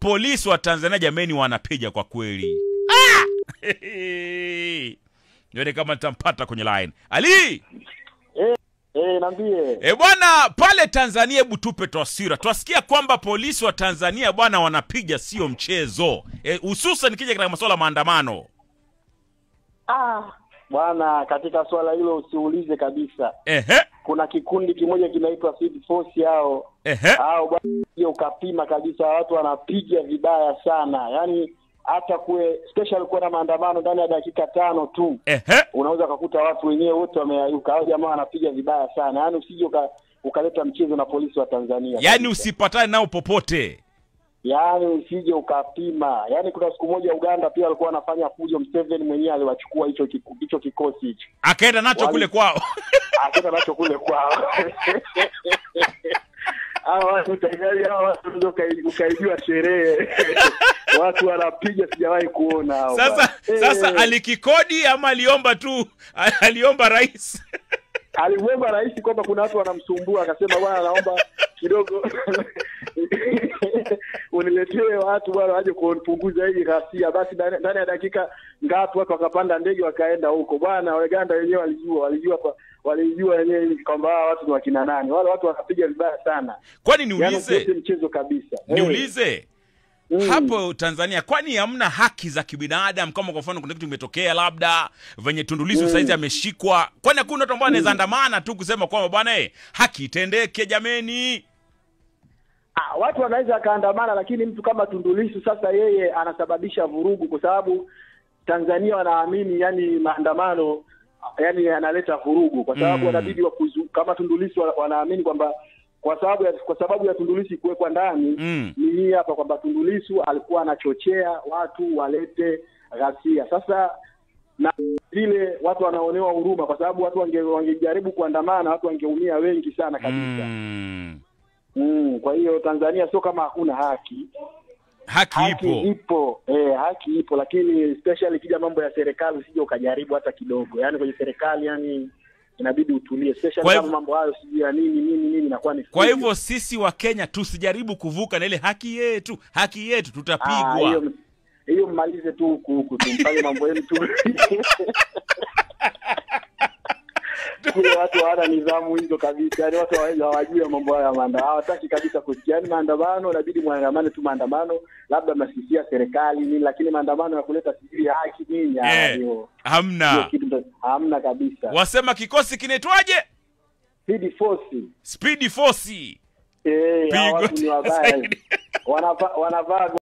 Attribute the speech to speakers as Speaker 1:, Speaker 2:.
Speaker 1: polisi wa Tanzania jameni wanapiga kwa kweli. Nione kama nitampata kwenye line. Ali!
Speaker 2: Niambie.
Speaker 1: Bwana pale Tanzania, hebu tupe taswira. Twasikia kwamba polisi wa Tanzania bwana wanapiga sio mchezo. Hususan nikija katika masuala maandamano.
Speaker 2: Bwana, katika swala hilo usiulize kabisa. Kuna kikundi kimoja kinaitwa Speed Force hao. Bwana ukapima kabisa, watu wanapiga vibaya sana. Yaani hata special kwa maandamano ndani ya dakika 5 tu. Unaweza kukuta watu wenyewe wote wameayuka. Hao jamaa wanapiga vibaya sana. Yaani usije ukaleta mchezo na polisi wa Tanzania.
Speaker 1: Yaani usipatane nao popote.
Speaker 2: Yaani usije ukapima. Yaani kuna siku moja Uganda pia walikuwa wanafanya fujo, Museveni mwenyewe aliwachukua hicho kikosi hicho.
Speaker 1: Akaenda nacho kule kwao.
Speaker 2: Akaenda nacho kule kwao. Watu tayari watu ukaijua sherehe. Watu wanapiga sijawahi kuona hao.
Speaker 1: Sasa alikikodi ama aliomba rais?
Speaker 2: Aliomba rais kwamba kuna watu wanamsumbua, akasema bwana naomba kidogo uniletee watu bwana waje kupunguza hii ghasia. Basi ndani ya dakika ngapi watu wakapanda ndege wakaenda huko. Bwana Uganda wenyewe walijua wenyewe kwamba watu ni wakina nani. Wale watu wakapiga vibaya sana.
Speaker 1: Kwani niulize?
Speaker 2: Yaani mchezo kabisa.
Speaker 1: Niulize. Hapo Tanzania kwani hamna haki za kibinadamu? Kama kwa mfano kuna kitu kimetokea labda venye Tundu Lissu saizi ameshikwa, kwani hakuna watu ambao wanaweza andamana tu kusema kwamba bwana haki itendeke jameni?
Speaker 2: Watu wanaweza kaandamana, lakini mtu kama Tundu Lissu sasa yeye anasababisha vurugu, kwa sababu Tanzania wanaamini yani maandamano yani analeta vurugu, kwa sababu wanabidi kama Tundu Lissu wanaamini kwamba kwa sababu ya Tundu Lissu kuwekwa ndani ni hii hapa, kwamba Tundu Lissu alikuwa anachochea watu walete ghasia. Sasa na vile watu wanaonewa huruma, kwa sababu watu wangejaribu kuandamana watu wangeumia wengi sana kabisa. Kwa hiyo Tanzania sio kama hakuna haki.
Speaker 1: Haki
Speaker 2: ipo. Haki ipo, lakini especially kija mambo ya serikali usije ukajaribu hata kidogo. Yaani kwenye serikali yani inabidi utulie, especially kama mambo hayo sijui ya nini inakuwa ni.
Speaker 1: Kwa hivyo sisi wa Kenya tusijaribu kuvuka na ile haki yetu tutapigwa.
Speaker 2: Hiyo mmalize tu kutumfanye mambo yenu tu. Kuna watu hawana nidhamu hizo kabisa. Yaani watu hawajui mambo haya maandamano. Hawataki kabisa kusikia maandamano, inabidi muandamane tu maandamano, labda mnasifia serikali nini, lakini maandamano ya kuleta sijui haki nini hiyo. Hamna kabisa.
Speaker 1: Wasema kikosi kinaitwaje?
Speaker 2: Speed Force.
Speaker 1: Watu ni wabaya. Wanavaa